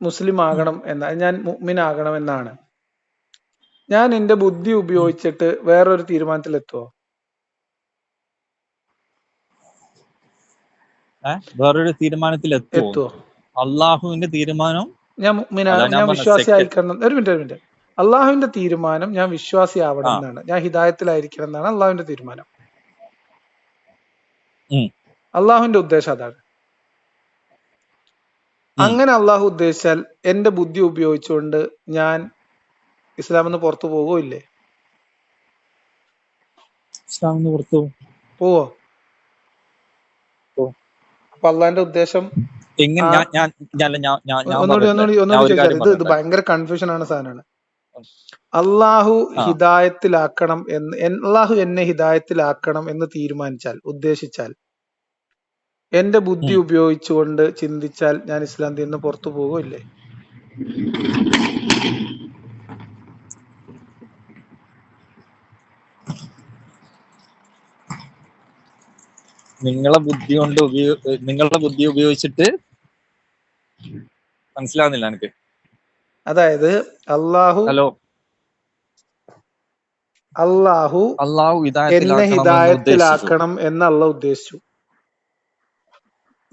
A: മുസ്ലിം ആകണം ഞാൻ മുഅ്മിനാകണം എന്നാണ്. ഞാൻ എന്റെ ബുദ്ധി ഉപയോഗിച്ചിട്ട് വേറൊരു തീരുമാനത്തിലെത്തുവോ?
B: വേറൊരു തീരുമാനത്തിലെത്തുവോ? അള്ളാഹുവിന്റെ തീരുമാനം
A: ഞാൻ വിശ്വാസി ആയിരിക്കണം. ഒരു മിനിറ്റ്. അള്ളാഹുവിന്റെ തീരുമാനം ഞാൻ വിശ്വാസി ആവണം എന്നാണ്, ഞാൻ ഹിദായത്തിലായിരിക്കണം എന്നാണ് അള്ളാഹുവിന്റെ തീരുമാനം. അള്ളാഹുവിന്റെ ഉദ്ദേശം അതാണ്. അങ്ങനെ അള്ളാഹു ഉദ്ദേശിച്ചാൽ എന്റെ ബുദ്ധി ഉപയോഗിച്ചുകൊണ്ട് ഞാൻ ഇസ്ലാമിൽ നിന്ന് പുറത്തു പോവോ ഇല്ലേ? പോവോ? അപ്പൊ അള്ളാഹിന്റെ ഉദ്ദേശം ഒന്നുകൂടി ചോദിച്ചാൽ ഇത് ഭയങ്കര കൺഫ്യൂഷൻ ആണ് സാധനമാണ്. അള്ളാഹു ഹിദായത്തിലാക്കണം അള്ളാഹു എന്നെ ഹിദായത്തിലാക്കണം എന്ന് തീരുമാനിച്ചാൽ, ഉദ്ദേശിച്ചാൽ, എന്റെ ബുദ്ധി ഉപയോഗിച്ചുകൊണ്ട് ചിന്തിച്ചാൽ ഞാൻ ഇസ്ലാം നിന്ന് പുറത്തു പോകില്ലേ?
B: നിങ്ങളെ ബുദ്ധി ഉപയോഗിച്ചിട്ട് മനസ്സിലാവുന്നില്ല എനിക്ക്.
A: അതായത് അള്ളാഹു എന്നെ ഹിദായത്തിലാക്കണം എന്നല്ല ഉദ്ദേശിച്ചു.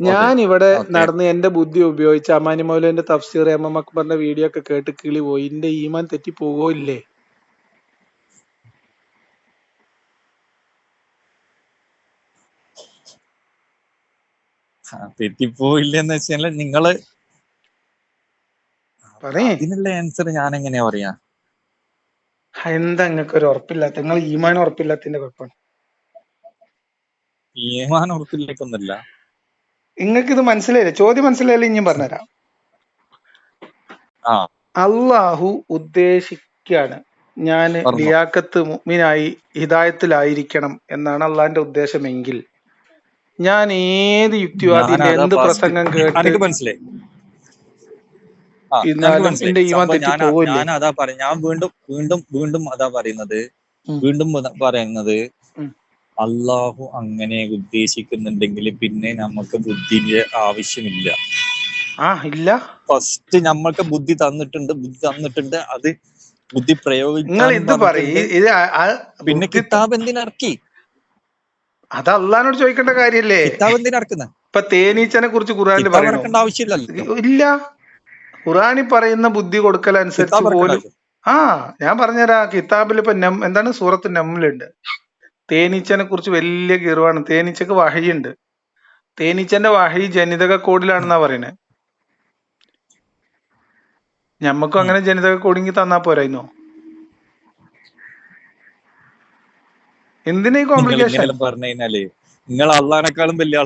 A: ഞാൻ ഇവിടെ നടന്ന് എന്റെ ബുദ്ധി ഉപയോഗിച്ച് അമാനി മൗലവിന്റെ തഫ്സീർ എം അക്ബറിന്റെ വീഡിയോ ഒക്കെ കേട്ട് കിളി പോയി, എന്റെ ഈമാൻ തെറ്റി പോവോ ഇല്ലേ?
B: തെറ്റിപ്പോയില്ലെന്ന് വെച്ചാൽ നിങ്ങള് ഇതിനുള്ള ആൻസർ ഞാൻ എങ്ങനെയാ പറയാ?
A: എന്താ നിങ്ങൾക്ക് ഒരു ഉറപ്പില്ലാത്ത? നിങ്ങൾ ഈമാൻ ഉറപ്പില്ലാത്തതിന്റെ കുഴപ്പമാണ്.
B: ഈമാൻ ഉറപ്പില്ലേക്കൊന്നുമില്ല.
A: നിങ്ങൾക്ക് ഇത് മനസ്സിലായില്ലേ? ചോദ്യം മനസ്സിലായില്ലേ? ഇനിയും പറഞ്ഞുതരാം. അള്ളാഹു ഉദ്ദേശിക്കാണ് ഞാൻ ലിയാഖത്ത് മുഅ്മിനായി ഹിദായത്തിലായിരിക്കണം എന്നാണ് അള്ളാഹിന്റെ ഉദ്ദേശമെങ്കിൽ ഞാൻ ഏത് യുക്തിവാദിന്റെ എന്ത് പ്രസംഗം കേട്ട്
B: മനസ്സിലായി.
A: എന്റെ ഈമാൻ തെറ്റി പോവില്ലേ?
B: ഞാൻ വീണ്ടും അതാ പറയുന്നത് അള്ളാഹു അങ്ങനെ ഉദ്ദേശിക്കുന്നുണ്ടെങ്കിൽ പിന്നെ നമുക്ക് ബുദ്ധിന്റെ ആവശ്യമില്ല.
A: ഇല്ല.
B: ഫസ്റ്റ് നമ്മൾക്ക് ബുദ്ധി തന്നിട്ടുണ്ട്. അത് ബുദ്ധി പ്രയോഗിക്കാൻ പിന്നെ കിതാബ് എന്തിനിറക്കി?
A: അത് അള്ളഹാനോട് ചോദിക്കേണ്ട കാര്യല്ലേ?
B: കിതാബ് എന്തിനിറക്കുന്നത്?
A: ഇപ്പൊ തേനീച്ചനെ കുറിച്ച് ഖുർആനിൽ പറയേണ്ട
B: ആവശ്യമില്ലല്ലോ.
A: ഇല്ല. ഖുർആനിൽ പറയുന്ന ബുദ്ധി കൊടുക്കലനുസരിച്ച് പോലും ഞാൻ പറഞ്ഞുതരാം. കിതാബിൽ ഇപ്പൊ എന്താണ് സൂറത്ത് നംലുണ്ട്. തേനീച്ചനെ കുറിച്ച് വലിയ ഗിർവാണ്. തേനീച്ചക്ക് വഹയുണ്ട്. തേനീച്ചന്റെ വഹി ജനിതക കോഡിലാണെന്നാ പറയുന്നത്. ഞമ്മക്കും അങ്ങനെ ജനിതക കോഡിങ്ങി തന്നാ പോരായിരുന്നോ? എന്തിനാ ഈ കോംപ്ലിക്കേഷൻ?
B: പറഞ്ഞു കഴിഞ്ഞാല് നിങ്ങൾ അള്ളാനേക്കാളും വലിയ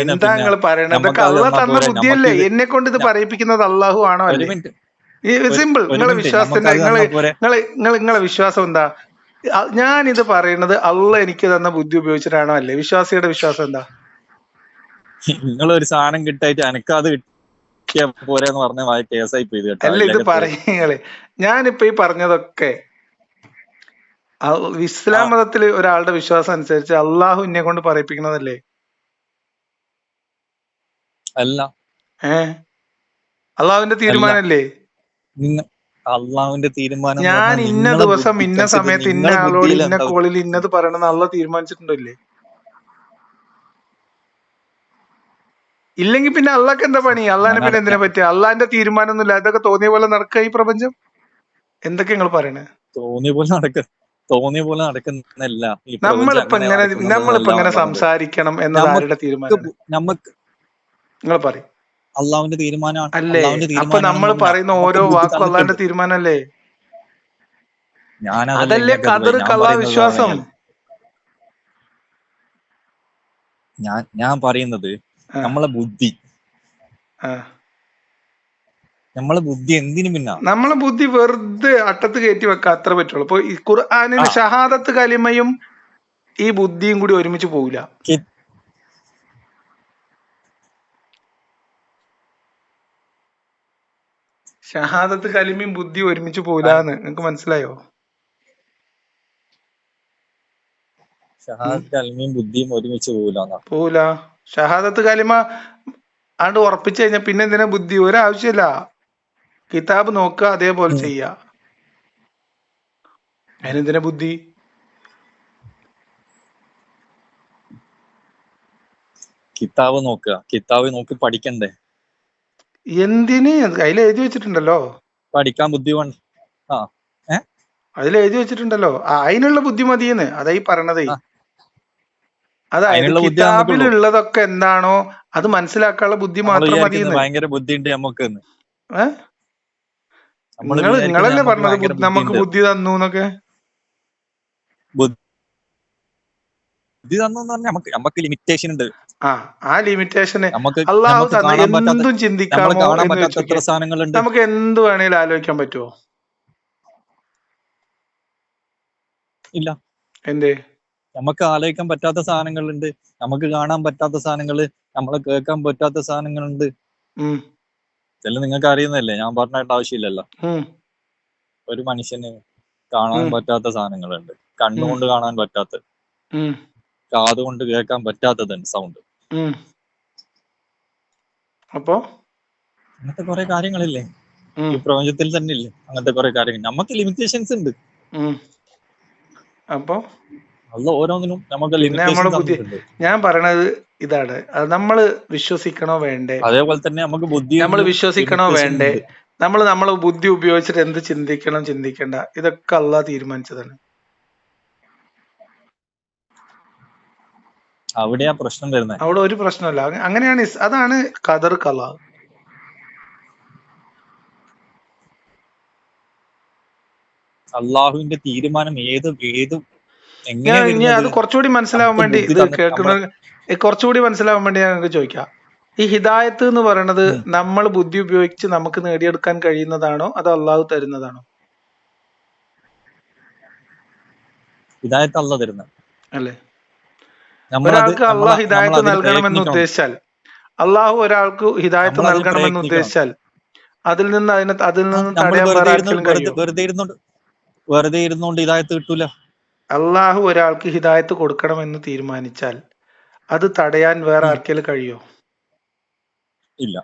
A: എന്താ നിങ്ങൾ പറയണത്? ഇതൊക്കെ അള്ളാഹ് തന്ന ബുദ്ധിയല്ലേ? എന്നെ കൊണ്ട് ഇത് പറയിപ്പിക്കുന്നത് അള്ളാഹു ആണോ അല്ലേ? സിമ്പിൾ. നിങ്ങളെ വിശ്വാസത്തിന്റെ നിങ്ങളെ വിശ്വാസം എന്താ? ഞാനിത് പറയുന്നത് അള്ളാഹ് എനിക്ക് തന്ന ബുദ്ധി ഉപയോഗിച്ചിട്ടാണോ അല്ലേ? വിശ്വാസിയുടെ വിശ്വാസം എന്താ?
B: നിങ്ങളൊരു സാധനം കിട്ടായിട്ട് എനക്കത് കിട്ടിയ പോരെന്ന് പറഞ്ഞ കേസായി പോയി.
A: അല്ല, ഇത് പറയുങ്ങള് ഞാനിപ്പോ ഈ പറഞ്ഞതൊക്കെ ഇസ്ലാം മതത്തില് ഒരാളുടെ വിശ്വാസം അനുസരിച്ച് അള്ളാഹു എന്നെ കൊണ്ട് പറയിപ്പിക്കുന്നതല്ലേ?
B: അല്ല.
A: അള്ളാഹുവിന്റെ തീരുമാനല്ലേ?
B: അള്ളാഹുവിന്റെ തീരുമാനം
A: ഞാൻ ഇന്ന ദിവസം ഇന്ന സമയത്ത് ഇന്ന ആളോട് ഇന്ന കോളിൽ ഇന്നത് പറയണമെന്ന് അള്ളാഹ് തീരുമാനിച്ചിട്ടുണ്ടല്ലേ? ഇല്ലെങ്കിൽ പിന്നെ അള്ളാഹ്ക്ക് എന്താ പണി? അള്ളാഹിനെ പിന്നെ എന്തിനാ പറ്റുക? അള്ളാഹിന്റെ തീരുമാനം ഒന്നുമില്ല. ഇതൊക്കെ തോന്നിയ പോലെ നടക്കുക ഈ പ്രപഞ്ചം. എന്തൊക്കെ നിങ്ങൾ പറയണേ?
B: തോന്നിയ പോലെ നടക്കുന്നില്ല.
A: നമ്മളിപ്പോ ഇങ്ങനെ സംസാരിക്കണം എന്നത് ആരുടെ തീരുമാനമാണ്? നിങ്ങൾ പറയും.
B: അള്ളാഹുവിന്റെ തീരുമാനമാണ്
A: അല്ലേ? അപ്പൊ നമ്മൾ പറയുന്ന ഓരോ വാക്കും അള്ളാഹിന്റെ തീരുമാനല്ലേ? അതല്ലേ ഖദർ ഖളാ വിശ്വാസം.
B: ഞാൻ പറയുന്നത് നമ്മളെ ബുദ്ധി എന്തിനു പിന്നെ?
A: നമ്മളെ ബുദ്ധി വെറുതെ അട്ടത്ത് കയറ്റി വെക്കുക, അത്ര പറ്റുള്ളൂ. ഇപ്പൊ ഈ ഖുർആനിൽ ഷഹാദത്ത് കലിമയും ഈ ബുദ്ധിയും കൂടി ഒരുമിച്ച് പോവില്ല. ഷഹാദത്ത് കലിമയും ബുദ്ധി ഒരുമിച്ച് പോവില്ലാന്ന് നിങ്ങക്ക് മനസ്സിലായോ?
B: ബുദ്ധിയും ഒരുമിച്ച്
A: പോവില്ല. ഷഹാദത്ത് കലിമ ആണ്ട് ഉറപ്പിച്ചു കഴിഞ്ഞാൽ പിന്നെ എന്തിനാ ബുദ്ധി? ഒരാവശ്യമില്ല. കിതാബ് നോക്കുക, അതേപോലെ ചെയ്യാ. അതിനെന്തിനാ ബുദ്ധി?
B: കിതാബ് നോക്കി പഠിക്കണ്ടേ?
A: എന്തിന്? അതിൽ എഴുതി വെച്ചിട്ടുണ്ടല്ലോ
B: പഠിക്കാൻ ബുദ്ധി വേണ്ട.
A: അതിൽ എഴുതി വെച്ചിട്ടുണ്ടല്ലോ അതിനുള്ള ബുദ്ധി മതിയെന്ന്. അതായി പറയണതേ. അതായത് കിതാബിലുള്ളതൊക്കെ എന്താണോ അത് മനസ്സിലാക്കാനുള്ള ബുദ്ധി മാത്രം മതിയെന്ന്.
B: ഭയങ്കര ബുദ്ധിയുണ്ട് നമുക്ക്.
A: നിങ്ങളല്ലേ പറഞ്ഞത് നമുക്ക് ബുദ്ധി തന്നു എന്നൊക്കെ?
B: ബുദ്ധി തന്നു നമുക്ക് ലിമിറ്റേഷൻ ഉണ്ട്.
A: ആ ലിമിറ്റേഷന് അള്ളാഹു തന്ന എന്തും ചിന്തിക്കാമോ എന്ന് വെച്ചിട്ട് നമുക്ക് എന്ത് വേണേലും ആലോചിക്കാൻ പറ്റുമോ?
B: ഇല്ല.
A: എന്തേ?
B: നമുക്ക് ആലോചിക്കാൻ പറ്റാത്ത സാധനങ്ങളുണ്ട്, നമുക്ക് കാണാൻ പറ്റാത്ത സാധനങ്ങള്, നമ്മളെ കേൾക്കാൻ പറ്റാത്ത സാധനങ്ങളുണ്ട്. ഇതെല്ലാം നിങ്ങൾക്ക് അറിയുന്നതല്ലേ, ഞാൻ പറഞ്ഞിട്ട് ആവശ്യമില്ലല്ലോ. ഒരു മനുഷ്യന് കാണാൻ പറ്റാത്ത സാധനങ്ങളുണ്ട്, കണ്ണുകൊണ്ട് കാണാൻ പറ്റാത്ത, കാതുകൊണ്ട് കേൾക്കാൻ പറ്റാത്തതുണ്ട് സൗണ്ട്.
A: അപ്പോ
B: അങ്ങനത്തെ കുറെ കാര്യങ്ങളില്ലേ ഈ പ്രപഞ്ചത്തിൽ തന്നെ ഇല്ലേ, അങ്ങനത്തെ കുറെ കാര്യങ്ങൾ. നമുക്ക് ലിമിറ്റേഷൻസ് ഉണ്ട്.
A: അപ്പൊ
B: അല്ല, ഓരോന്നിനും നമുക്ക്
A: പിന്നെ നമ്മളെ
B: ലിമിറ്റേഷൻസ്
A: ബുദ്ധി,
B: ഉണ്ട്.
A: ഞാൻ പറയണത് ഇതാണ്, അത് നമ്മള് വിശ്വസിക്കണോ വേണ്ടേ?
B: അതേപോലെ തന്നെ നമുക്ക്
A: നമ്മൾ
B: ബുദ്ധിയിലും
A: വിശ്വസിക്കണോ
B: ലിമിറ്റേഷൻ
A: വേണ്ടേ?
B: ഉണ്ട്.
A: നമ്മളെ ബുദ്ധി ഉപയോഗിച്ചിട്ട് എന്ത് ചിന്തിക്കണം ചിന്തിക്കണ്ട, ഇതൊക്കെ അള്ളാഹ് തീരുമാനിച്ചതാണ്.
B: അവിടെയാ പ്രശ്നം വരുന്നത്.
A: അവിടെ ഒരു പ്രശ്നമല്ല. അങ്ങനെയാണ്, അതാണ് ഖദർ ഖലാ.
B: അള്ളാഹുവിന്റെ തീരുമാനം ഏത് എങ്ങനെ
A: ഇനി അത് കുറച്ചുകൂടി മനസ്സിലാവാൻ വേണ്ടി, ഇത് കേൾക്കുന്ന കുറച്ചുകൂടി മനസ്സിലാവാൻ വേണ്ടി ഞാൻ നിങ്ങൾക്ക് ചോദിക്കാം, ഈ ഹിദായത്ത് എന്ന് പറയുന്നത് നമ്മൾ ബുദ്ധി ഉപയോഗിച്ച് നമുക്ക് നേടിയെടുക്കാൻ കഴിയുന്നതാണോ അതോ അള്ളാഹു തരുന്നതാണോ?
B: ഹിദായത്ത് അള്ളാഹ് തരുന്നത്
A: അല്ലേ? ഒരാൾക്ക് അള്ളാഹ് ഹിദായത്ത്
B: അതിന്
A: നൽകണമെന്ന് ഉദ്ദേശിച്ചാൽ, അള്ളാഹു ഒരാൾക്ക് ഹിദായത്ത്
B: നമ്മൾ അതിന്
A: നൽകണമെന്ന്
B: പ്രയത്നിക്കണം.
A: ഉദ്ദേശിച്ചാൽ അതിൽ നിന്ന്
B: നമ്മൾ
A: തടയാൻ വേറെ ആർക്കെങ്കിലും കഴിയും?
B: വെറുതെ ഇരുന്നോണ്ട് ഹിദായത്ത് കിട്ടൂല.
A: അള്ളാഹു ഒരാൾക്ക് ഹിദായത്ത് കൊടുക്കണമെന്ന് തീരുമാനിച്ചാൽ അത് തടയാൻ വേറെ ആർക്കെങ്കിലും കഴിയോ?
B: ഇല്ല.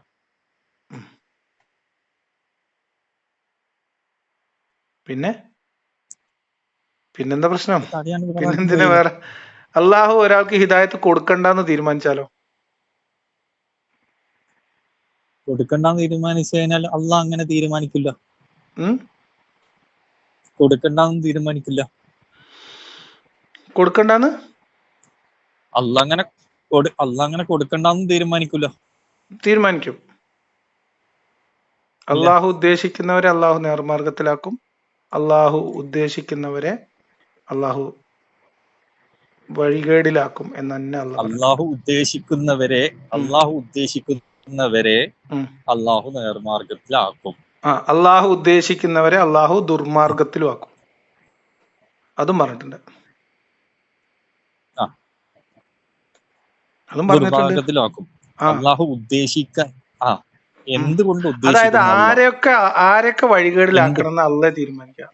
A: പിന്നെന്താ പ്രശ്നം? പിന്നെന്തിനാ വേറെ? അള്ളാഹു ഒരാൾക്ക് ഹിദായത്ത് കൊടുക്കണ്ടെന്ന് തീരുമാനിച്ചാലോ?
B: കൊടുക്കണ്ടെന്ന് തീരുമാനിച്ചു കഴിഞ്ഞാൽ അള്ളാഹ് അങ്ങനെ തീരുമാനിക്കില്ല. കൊടുക്കണ്ടെന്ന് തീരുമാനിക്കില്ല.
A: കൊടുക്കണ്ടെന്ന്
B: അള്ളാഹ് അങ്ങനെ കൊടുക്കണ്ടെന്ന് തീരുമാനിക്കില്ല.
A: തീരുമാനിക്കും. അള്ളാഹു ഉദ്ദേശിക്കുന്നവരെ അള്ളാഹു നേർമാർഗത്തിലാക്കും. അള്ളാഹു ഉദ്ദേശിക്കുന്നവരെ അള്ളാഹു വഴികേടിലാക്കും എന്ന് തന്നെ
B: അള്ളാഹു ഉദ്ദേശിക്കുന്നവരെ അള്ളാഹു നേർമാർഗത്തിലാക്കും.
A: അള്ളാഹു ഉദ്ദേശിക്കുന്നവരെ അള്ളാഹു ദുർമാർഗത്തിലും ആക്കും. അതും പറഞ്ഞിട്ടുണ്ട്. അതും പറഞ്ഞിട്ടുണ്ട്.
B: അള്ളാഹു എന്തുകൊണ്ട്
A: അതായത് ആരൊക്കെ വഴികേടിലാക്കണം എന്ന് അള്ളാഹ് തീരുമാനിക്കാം.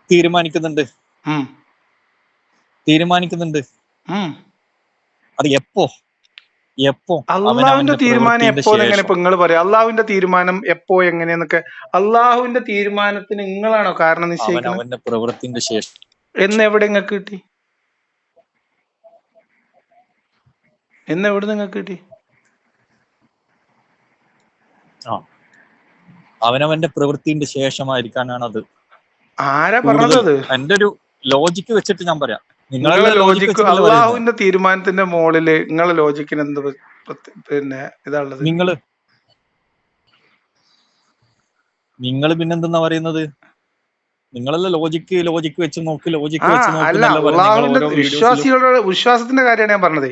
B: തീരുമാനിക്കുന്നുണ്ട്. അത് എപ്പോ
A: അള്ളാഹുവിന്റെ തീരുമാനം എപ്പോ എങ്ങനെ ഇപ്പൊ നിങ്ങൾ പറയാം? അള്ളാഹുവിന്റെ തീരുമാനം എപ്പോ എങ്ങനെയെന്നൊക്കെ, അള്ളാഹുവിന്റെ തീരുമാനത്തിന് നിങ്ങളാണോ കാരണം നിശ്ചയിക്കുന്നത്?
B: പ്രവൃത്തിന്റെ ശേഷം.
A: എന്നെവിടെ നിങ്ങൾക്ക് കിട്ടി? എന്നെവിടെ നിങ്ങൾക്ക് കിട്ടി?
B: അവനവന്റെ പ്രവൃത്തിന്റെ ശേഷമായിരിക്കാനാണ് അത്.
A: ആരാ പറഞ്ഞത്?
B: എന്റെ ഒരു ലോജിക്ക് വെച്ചിട്ട് ഞാൻ പറയാം.
A: നിങ്ങളെ ലോജിക്ക് അള്ളാഹുവിന്റെ തീരുമാനത്തിന്റെ മുകളില് നിങ്ങളെ ലോജിക്കിന് എന്ത് ഇതാണുള്ളത്?
B: നിങ്ങൾ പിന്നെന്തെന്നാ പറയുന്നത്? നിങ്ങളല്ല ലോജിക്ക് വെച്ച് നോക്ക്.
A: അല്ല, അള്ളാഹുവിന്റെ വിശ്വാസത്തിന്റെ കാര്യമാണ് ഞാൻ പറഞ്ഞത്.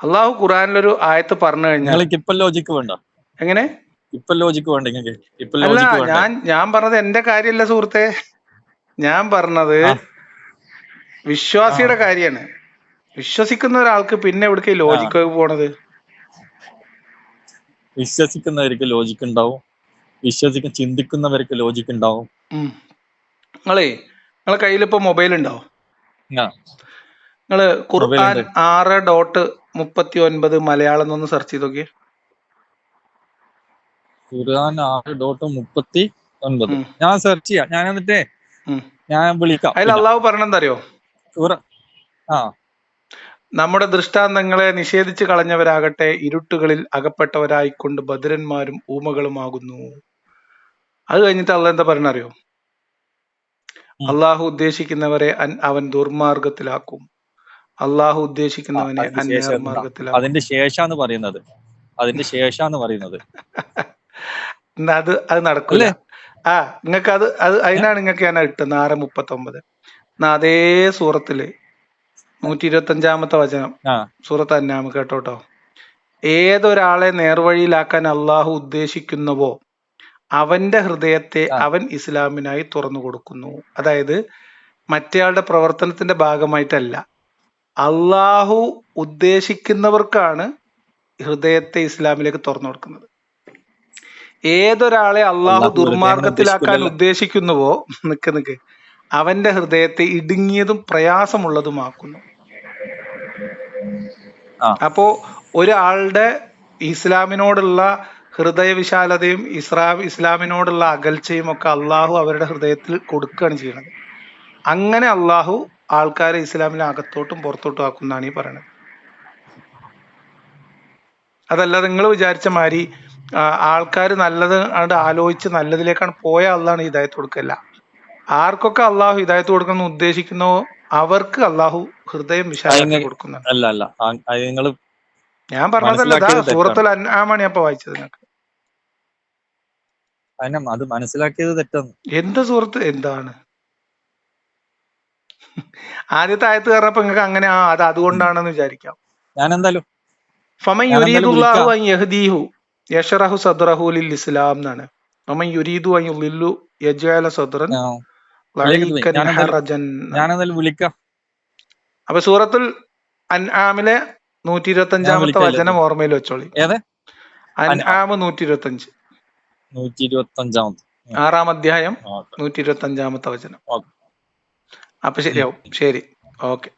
A: അള്ളാഹു ഖുർആനിലൊരു ആയത്ത് പറഞ്ഞു കഴിഞ്ഞാൽ
B: ഇപ്പൊ ലോജിക്ക് വേണ്ട.
A: എങ്ങനെ?
B: ഇപ്പൊ ലോജിക്ക് വേണ്ട.
A: അല്ല, ഞാൻ പറഞ്ഞത് എന്റെ കാര്യമല്ല സുഹൃത്തെ. ഞാൻ പറഞ്ഞത് വിശ്വാസിയുടെ കാര്യമാണ്. വിശ്വസിക്കുന്ന ഒരാൾക്ക് പിന്നെ എവിടേക്ക് ലോജിക്ക് പോണത്?
B: വിശ്വസിക്കുന്നവർക്ക് ലോജിക്ക് ഉണ്ടാവും, ചിന്തിക്കുന്നവർക്ക് ലോജിക്ക് ഉണ്ടാവും.
A: നിങ്ങളെ കയ്യിലിപ്പോ മൊബൈൽ ഉണ്ടോ? നിങ്ങള് ഖുർആൻ 6.39 മലയാളം എന്നൊന്ന് സെർച്ച് ചെയ്ത് നോക്കിയേ.
B: ഖുർആൻ 6.39 ഞാൻ സെർച്ച് ചെയ്യാം. ഞാൻ എന്നിട്ടേ ഞാൻ വിളിക്കാം.
A: അതിൽ അള്ളാഹു പറഞ്ഞെന്തറിയോ? നമ്മുടെ ദൃഷ്ടാന്തങ്ങളെ നിഷേധിച്ചു കളഞ്ഞവരാകട്ടെ ഇരുട്ടുകളിൽ അകപ്പെട്ടവരായിക്കൊണ്ട് ബധിരന്മാരും ഊമകളുമാകുന്നു. അത് കഴിഞ്ഞിട്ട് അള്ളാഹ് എന്താ പറഞ്ഞറിയോ? അള്ളാഹു ഉദ്ദേശിക്കുന്നവരെ അവൻ ദുർമാർഗത്തിലാക്കും, അള്ളാഹു ഉദ്ദേശിക്കുന്നവനെ അന്യാർമാർഗത്തിലാക്കും.
B: അതിന്റെ ശേഷാന്ന് പറയുന്നത്
A: അത് നടക്കൂല. നിങ്ങൾക്ക് അത് അതിനാണ് നിങ്ങൾക്ക് ഞാൻ ഇട്ടത് 6:39. അതേ സൂറത്തില് 125-ാമത്തെ വചനം, സൂറത്ത് അന്നാം കേട്ടോട്ടോ. ഏതൊരാളെ നേർവഴിയിലാക്കാൻ അള്ളാഹു ഉദ്ദേശിക്കുന്നുവോ അവന്റെ ഹൃദയത്തെ അവൻ ഇസ്ലാമിനായി തുറന്നു കൊടുക്കുന്നു. അതായത് മറ്റേയാളുടെ പ്രവർത്തനത്തിന്റെ ഭാഗമായിട്ടല്ല, അള്ളാഹു ഉദ്ദേശിക്കുന്നവർക്കാണ് ഹൃദയത്തെ ഇസ്ലാമിലേക്ക് തുറന്നു കൊടുക്കുന്നത്. ഏതൊരാളെ അള്ളാഹു ദുർമാർഗത്തിലാക്കാൻ ഉദ്ദേശിക്കുന്നുവോ നിക്ക് അവന്റെ ഹൃദയത്തെ ഇടുങ്ങിയതും പ്രയാസമുള്ളതുമാക്കുന്നു. അപ്പോ ഒരാളുടെ ഇസ്ലാമിനോടുള്ള ഹൃദയവിശാലതയും ഇസ്ലാമിനോടുള്ള അകൽച്ചയും ഒക്കെ അള്ളാഹു അവരുടെ ഹൃദയത്തിൽ കൊടുക്കുകയാണ് ചെയ്യുന്നത്. അങ്ങനെ അള്ളാഹു ആൾക്കാരെ ഇസ്ലാമിലെ അകത്തോട്ടും പുറത്തോട്ടും ആക്കുന്നതാണ് ഈ പറയുന്നത്. അതല്ല നിങ്ങൾ വിചാരിച്ച മാതിരി ആൾക്കാർ നല്ലത് ആലോചിച്ച് നല്ലതിലേക്കാണ് പോയ അള്ളാഹ് ഹിദായത്ത് കൊടുക്കല്ല. ആർക്കൊക്കെ അള്ളാഹു ഹിദായത്ത് കൊടുക്കണം ഉദ്ദേശിക്കുന്നോ അവർക്ക് അള്ളാഹു ഹൃദയം വിശാലമാക്കി കൊടുക്കുന്നതാണ്. ഞാൻ പറഞ്ഞതല്ല, സൂറത്തുൽ അൻആമാണ് അപ്പൊ വായിച്ചത്.
B: അത് മനസ്സിലാക്കിയത് തെറ്റാണ്.
A: എന്ത് സൂറത്ത് എന്താണ് ആദ്യത്തെ ആയത്ത് കയറപ്പോ നിങ്ങൾക്ക് അങ്ങനെ അത് അതുകൊണ്ടാണെന്ന് വിചാരിക്കാം.
B: ഞാൻ എന്തായാലും
A: ഫമൻ യുരീദുല്ലാഹു അൻ യഹ്ദീഹു യശ്റഹു സദ്റഹു ലിൽ ഇസ്ലാം എന്നാണ്. ഫമൻ യുരീദു അൻ യുളില്ലു യജ്അല സദ്റൻ ലഈകൻ ഹറജൻ. അപ്പൊ സൂറത്തുൽ അൻആമിലെ 125ാമത്തെ വചനം ഓർമ്മയിൽ വെച്ചോളി. അൻആം 125 6-ാം അധ്യായം 125ാമത്തെ വചനം. അപ്പൊ ശരിയാവും. ശരി, ഓക്കെ.